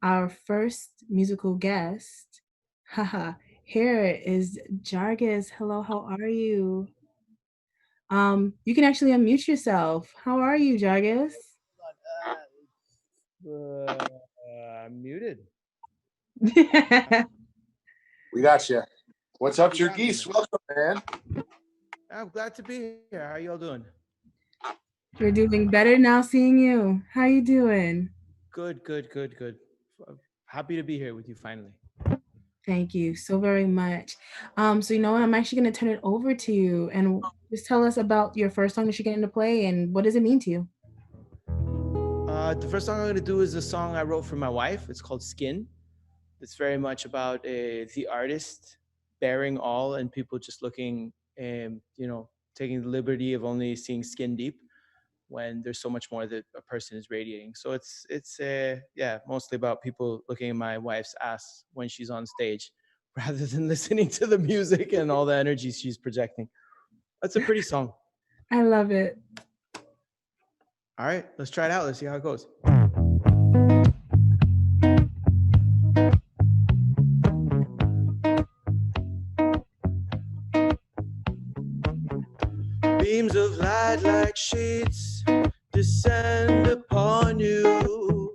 our first musical guest. Haha, here is Jargus. Hello, how are you? You can actually unmute yourself. How are you, Jargus? I'm muted. We got you. What's up, You got me, Jurgis? man. Welcome, man. I'm glad to be here. How y'all doing? We're doing better now seeing you. How you doing? Good, good, good, good. Happy to be here with you finally. Thank you so very much. So you know what? I'm actually gonna turn it over to you and just tell us about your first song that you're getting to play and what does it mean to you? The first song I'm going to do is a song I wrote for my wife. It's called Skin. It's very much about the artist bearing all and people just looking, taking the liberty of only seeing skin deep when there's so much more that a person is radiating. So it's mostly about people looking at my wife's ass when she's on stage rather than listening to the music and all the energy she's projecting. That's a pretty song. I love it. All right, let's try it out. Let's see how it goes. Beams of light like sheets descend upon you.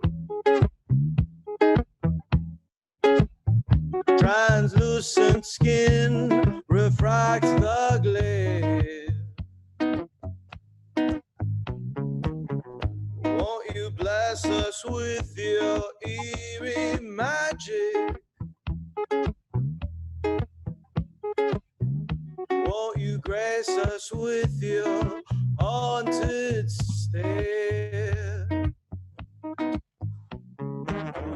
Translucent skin refracts the glare. Won't you bless us with your eerie magic? Won't you grace us with your haunted stare?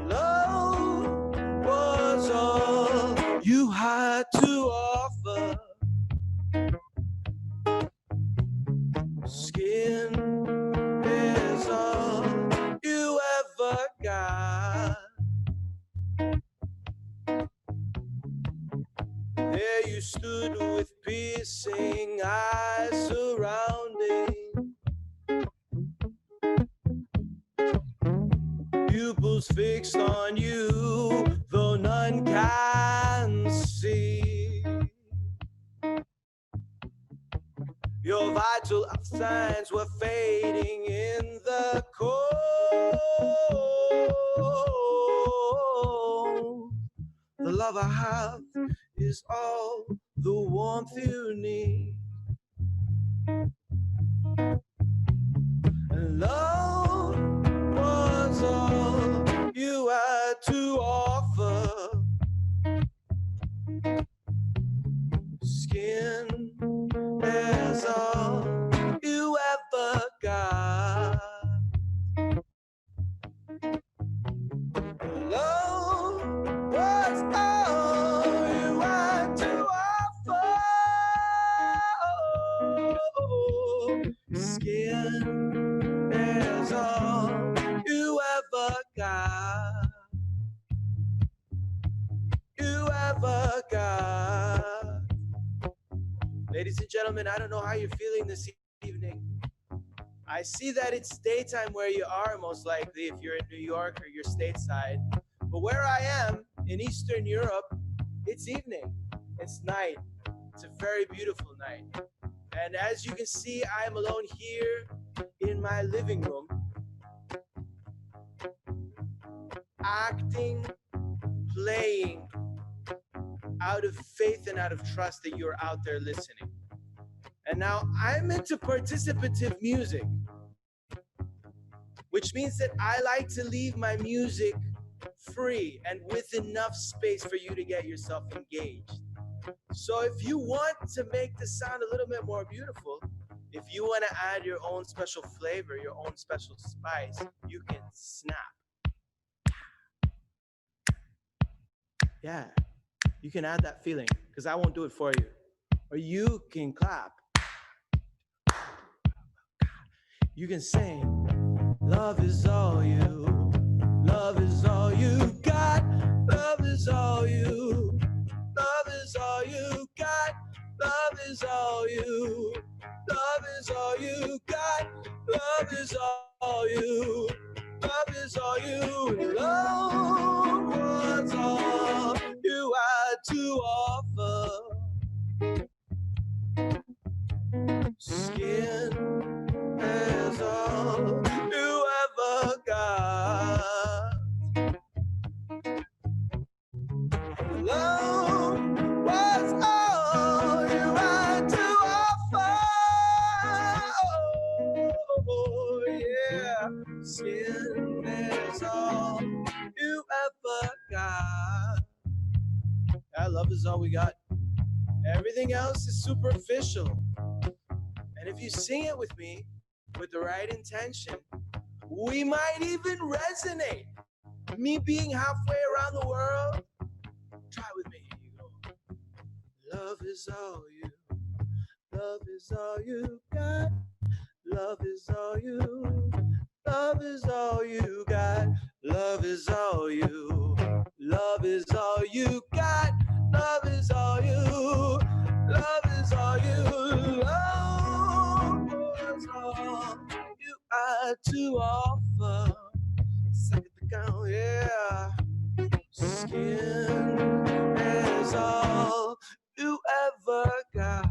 Love was all you had to offer. Skin is all you ever got. There you stood with piercing eyes surrounding, pupils fixed on you, though none can see. Your vital signs were fading in the cold. The love I have is all the warmth you need. And love was all you had to offer. Skin is all you ever got. Love was all you had to offer. Skin is all you ever got. You ever got. Ladies and gentlemen, I don't know how you're feeling this evening. I see that it's daytime where you are, most likely, if you're in New York or you're stateside. But where I am, in Eastern Europe, it's evening. It's night. It's a very beautiful night. And as you can see, I am alone here in my living room, acting, playing, out of faith and out of trust that you're out there listening. And now I'm into participative music, which means that I like to leave my music free and with enough space for you to get yourself engaged. So if you want to make the sound a little bit more beautiful, if you want to add your own special flavor, your own special spice, you can snap. Yeah, you can add that feeling, because I won't do it for you. Or you can clap. You can sing, love is all you, love is all you got, love is all you, love is all you got, love is all you, love is all you got, love is all you, love is all you, love you ever got. That love is all we got. Everything else is superficial. And if you sing it with me, with the right intention, we might even resonate. Me being halfway around the world, try with me. You go, love is all you, love is all you got, love is all you, love is all you got, love is all you, love is all you got, love is all you, love is all you, love is all you had to offer. Second the count, yeah. Skin is all you ever got.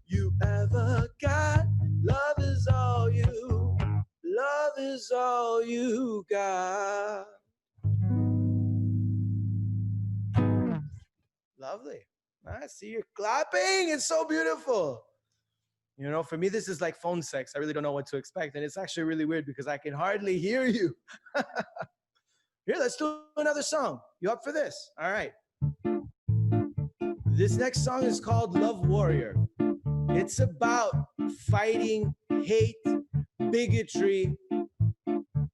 You ever got. Love is all you. Love is all you got. Lovely. I see you're clapping. It's so beautiful. You know, for me, this is like phone sex. I really don't know what to expect. And it's actually really weird because I can hardly hear you. Here, let's do another song. You up for this? All right. This next song is called Love Warrior. It's about fighting hate, bigotry,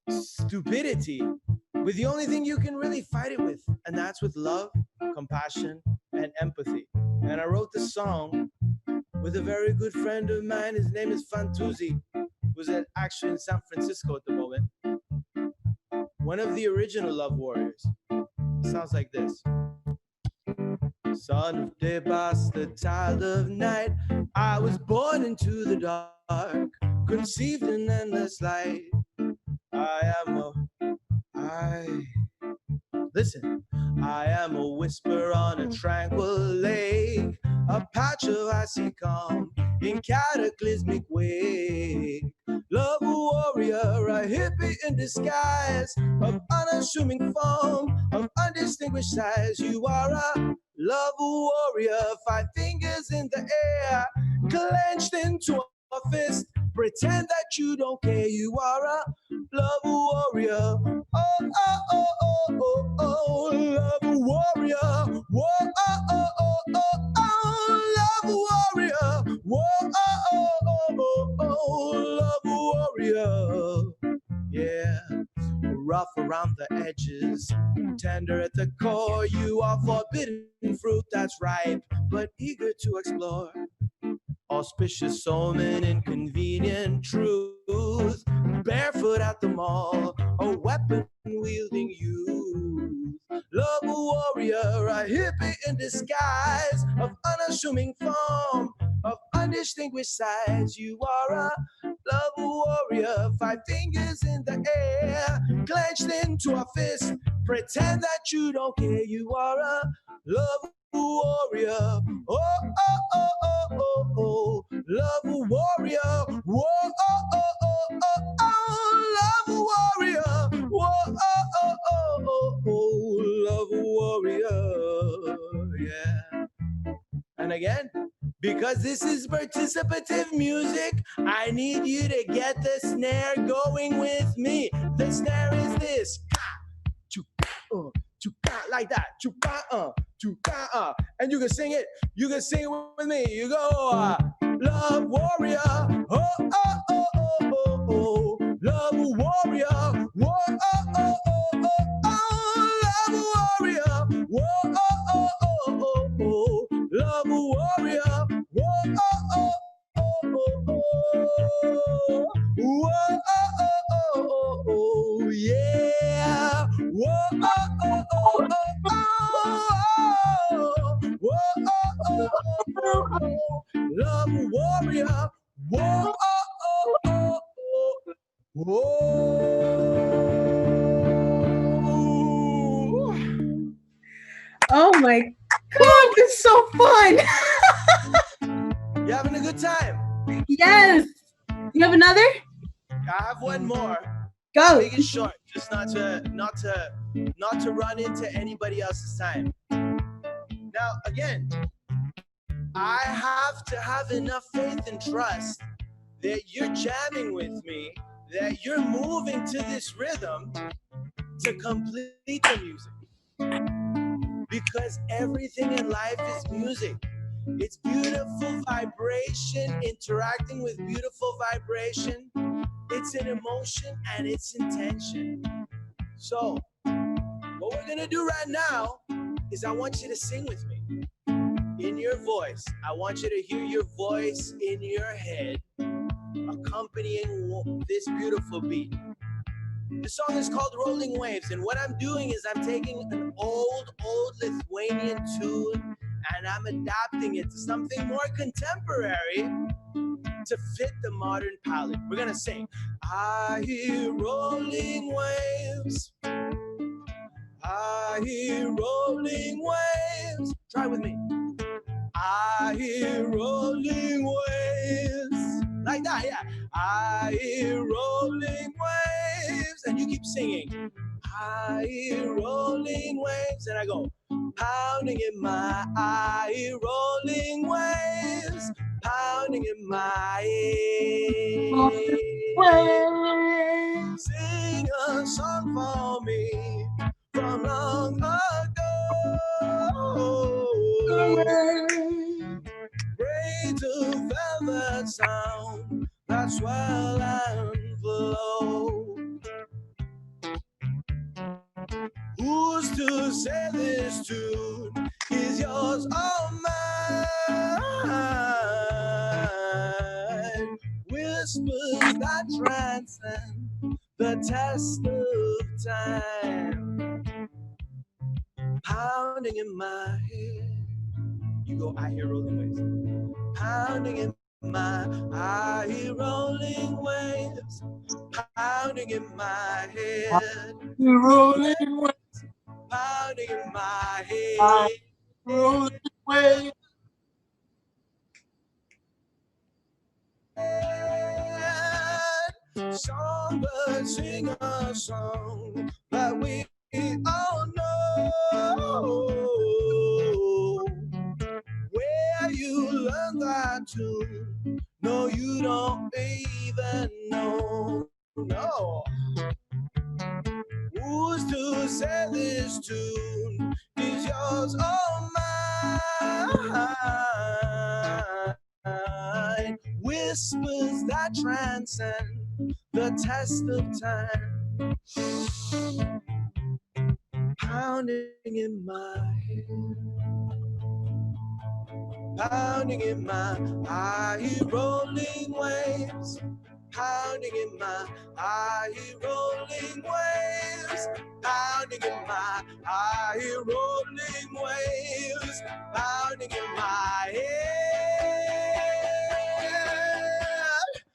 stupidity with the only thing you can really fight it with, and that's with love, compassion, and empathy. And I wrote this song with a very good friend of mine. His name is Fantuzzi, who's actually in San Francisco at the moment. One of the original Love Warriors. It sounds like this. Son of day, bastard, child of night, I was born into the dark, conceived in endless light. Listen, I am a whisper on a tranquil lake, a patch of icy calm in cataclysmic wake. Love warrior, a hippie in disguise, of unassuming form, of undistinguished size. You are a love warrior, 5 fingers in the air, clenched into a fist. Pretend that you don't care. You are a love warrior. Oh, oh, oh, oh, oh, oh, love warrior. Whoa, oh, oh, oh, oh, oh, love warrior. Whoa, oh, oh, oh, oh, oh, love warrior. Yeah, rough around the edges, tender at the core. You are forbidden fruit that's ripe, but eager to explore. Auspicious omen, inconvenient truth. Barefoot at the mall, a weapon wielding youth. Love warrior, a hippie in disguise, of unassuming form, of undistinguished size. You are a love warrior, 5 fingers in the air, clenched into a fist. Pretend that you don't care. You are a love warrior. Oh, oh, oh, oh, oh, oh, love warrior. Whoa, oh, oh, oh, oh, oh, love warrior. Whoa, oh, oh, oh, oh, oh, love warrior. Yeah. And again, because this is participative music, I need you to get the snare going with me. The snare is this. Like that. And you can sing it. You can sing it with me. You go, love warrior. Oh, oh, oh, oh, oh, oh. Love warrior. Whoa, oh, oh, oh, oh, oh. Love warrior. Whoa, oh, oh, oh, oh, oh. Love warrior. Whoa, oh, oh, oh, oh, oh. Whoa, oh, oh, oh, oh, yeah. Whoa, oh, oh, oh, oh, oh. Whoa, oh, oh, oh, oh. Love warrior. Whoa, oh, oh, oh, oh. Oh my God, this is so fun. You having a good time? Yes. You have another? I have one more. Go. Make it short, just not to run into anybody else's time. Now, again, I have to have enough faith and trust that you're jamming with me, that you're moving to this rhythm to complete the music. Because everything in life is music. It's beautiful vibration, interacting with beautiful vibration. It's an emotion and it's intention. So, what we're gonna do right now is I want you to sing with me in your voice. I want you to hear your voice in your head accompanying this beautiful beat. The song is called Rolling Waves, and what I'm doing is I'm taking an old Lithuanian tune and I'm adapting it to something more contemporary to fit the modern palette. We're gonna sing, I hear rolling waves, I hear rolling waves. Try with me. I hear rolling waves. Like that, yeah. I hear rolling waves. And you keep singing. I hear rolling waves. And I go, pounding in my I hear rolling waves. Pounding in my ear. Sing a song for me from long ago. Pray to velvet sound that swell and flow. Who's to say this tune is yours or mine? Whispers that transcend the test of time. Pounding in my head. You go, I hear rolling waves. Pounding in my, I hear rolling waves. Pounding in my head. Rolling waves, Pounding in my head. rolling waves. Songbirds sing a song that we all know. Where you learn that tune, no, you don't even know. No. Who's to say this tune is yours or mine? Whispers that transcend the test of time. Pounding in my head. Pounding in my, I hear rolling waves. Pounding in my, I hear rolling waves. Pounding in my, I hear rolling waves. Pounding in my head.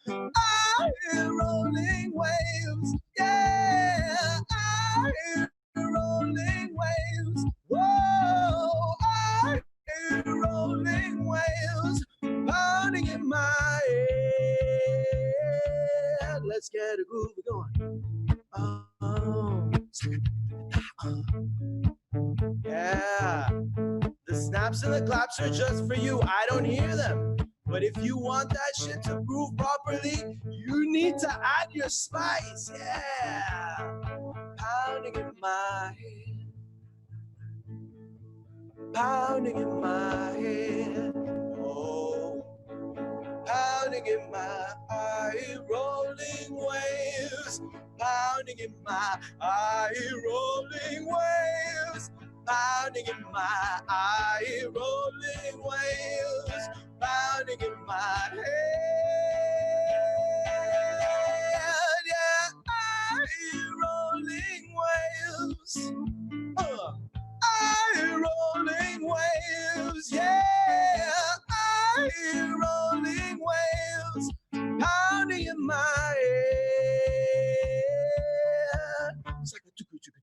I hear rolling waves. Yeah, I hear rolling waves. Whoa, I hear rolling waves. Pounding in my head. Let's get a groove going. Oh, yeah. The snaps and the claps are just for you. I don't hear them. But if you want that shit to groove properly, you need to add your spice. Yeah. Pounding in my head. Pounding in my head. Oh. Pounding in my eye, rolling waves. Pounding in my eye, rolling waves. Pounding in my eye, rolling waves. Pounding in my head. Yeah, eye, rolling waves. Eye, rolling waves. Yeah, eye, rolling waves. Pounding in my head. It's like a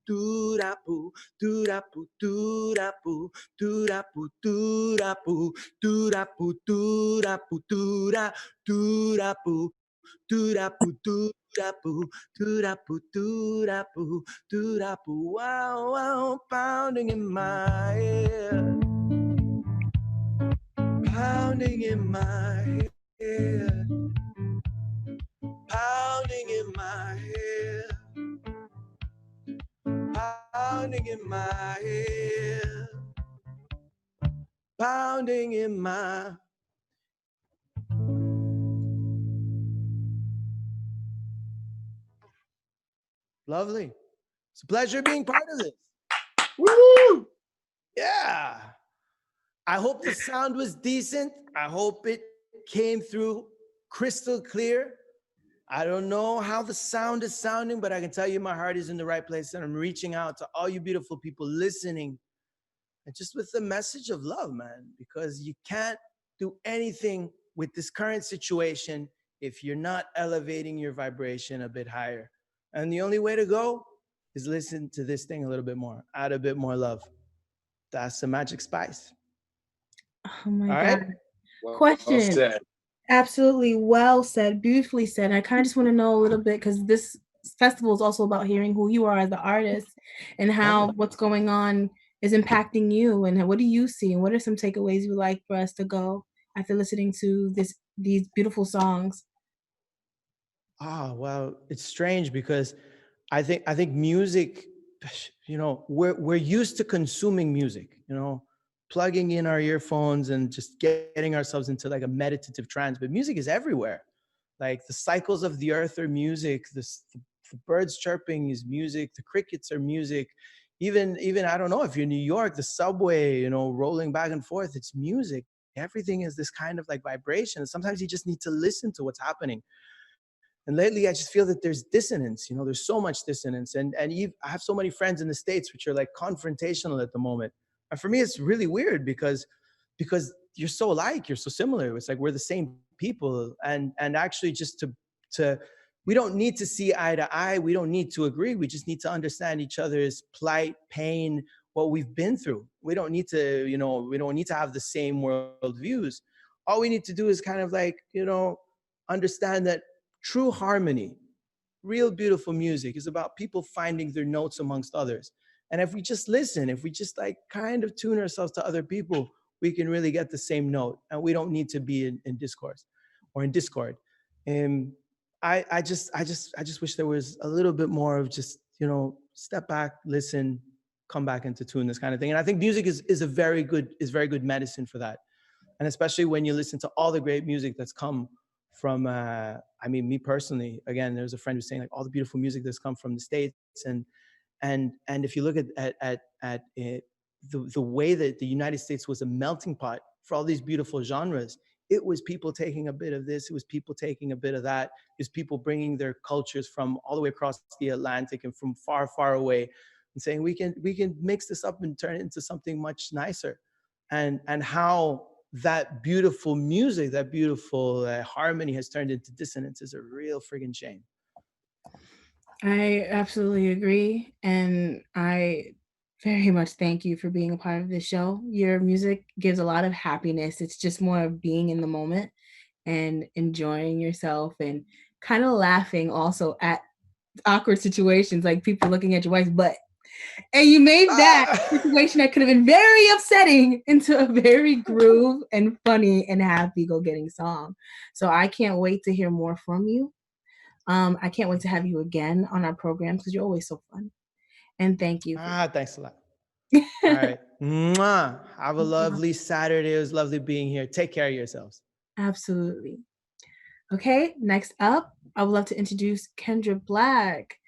doo-da-poo, doo-da-poo, doo-da-poo, doo-da-poo, doo-da-poo, doo-da-poo, doo-da-poo, doo-da, doo-da-poo, doo-da-poo, doo-da-poo, doo-da-poo, doo-da-poo, doo-da-poo, wow, wow, pounding in my head, pounding in my head, pounding pounding in my head, pounding in my. Lovely. It's a pleasure being part of this. Woo! Yeah. I hope the sound was decent. I hope it came through crystal clear. I don't know how the sound is sounding, but I can tell you my heart is in the right place, and I'm reaching out to all you beautiful people listening, and just with the message of love, man, because you can't do anything with this current situation if you're not elevating your vibration a bit higher. And the only way to go is listen to this thing a little bit more, add a bit more love. That's the magic spice. Oh my All right? God. Well Question. said. Absolutely well said, beautifully said. I kind of just want to know a little bit because this festival is also about hearing who you are as the artist and how Lovely. what's going on is impacting you and what do you see and what are some takeaways you like for us to go after listening to these beautiful songs. Ah, well, it's strange because I think music, we're used to consuming music, plugging in our earphones and just getting ourselves into like a meditative trance. But music is everywhere. Like the cycles of the earth are music. The birds chirping is music. The crickets are music. Even I don't know if you're in New York, the subway, rolling back and forth, it's music. Everything is this kind of like vibration. And sometimes you just need to listen to what's happening. And lately I just feel that there's dissonance, there's so much dissonance. And I have so many friends in the States which are like confrontational at the moment. And for me it's really weird because you're so alike, you're so similar. It's like we're the same people. And actually just to we don't need to see eye to eye, we don't need to agree, we just need to understand each other's plight, pain, what we've been through. We don't need to have the same worldviews. All we need to do is kind of like, understand that true harmony, real beautiful music is about people finding their notes amongst others. And if we just listen, if we just like kind of tune ourselves to other people, we can really get the same note. And we don't need to be in discourse or in discord. And I just wish there was a little bit more of just, step back, listen, come back into tune, this kind of thing. And I think music is very good medicine for that. And especially when you listen to all the great music that's come from I mean, me personally, again, there's a friend who's saying like all the beautiful music that's come from the States. And if you look at it, the way that the United States was a melting pot for all these beautiful genres, it was people taking a bit of this, it was people taking a bit of that, it was people bringing their cultures from all the way across the Atlantic and from far, far away, and saying we can mix this up and turn it into something much nicer. And how that beautiful music, that beautiful harmony has turned into dissonance is a real friggin' shame. I absolutely agree. And I very much thank you for being a part of this show. Your music gives a lot of happiness. It's just more of being in the moment and enjoying yourself and kind of laughing also at awkward situations like people looking at your wife's butt. And you made that Ah! situation that could have been very upsetting into a very groove and funny and happy go getting song. So I can't wait to hear more from you. I can't wait to have you again on our programs because you're always so fun. And thank you for Thanks a lot. All right. Mwah. Have a lovely Saturday. It was lovely being here. Take care of yourselves. absolutely. Okay, next up, I would love to introduce Kendra Black.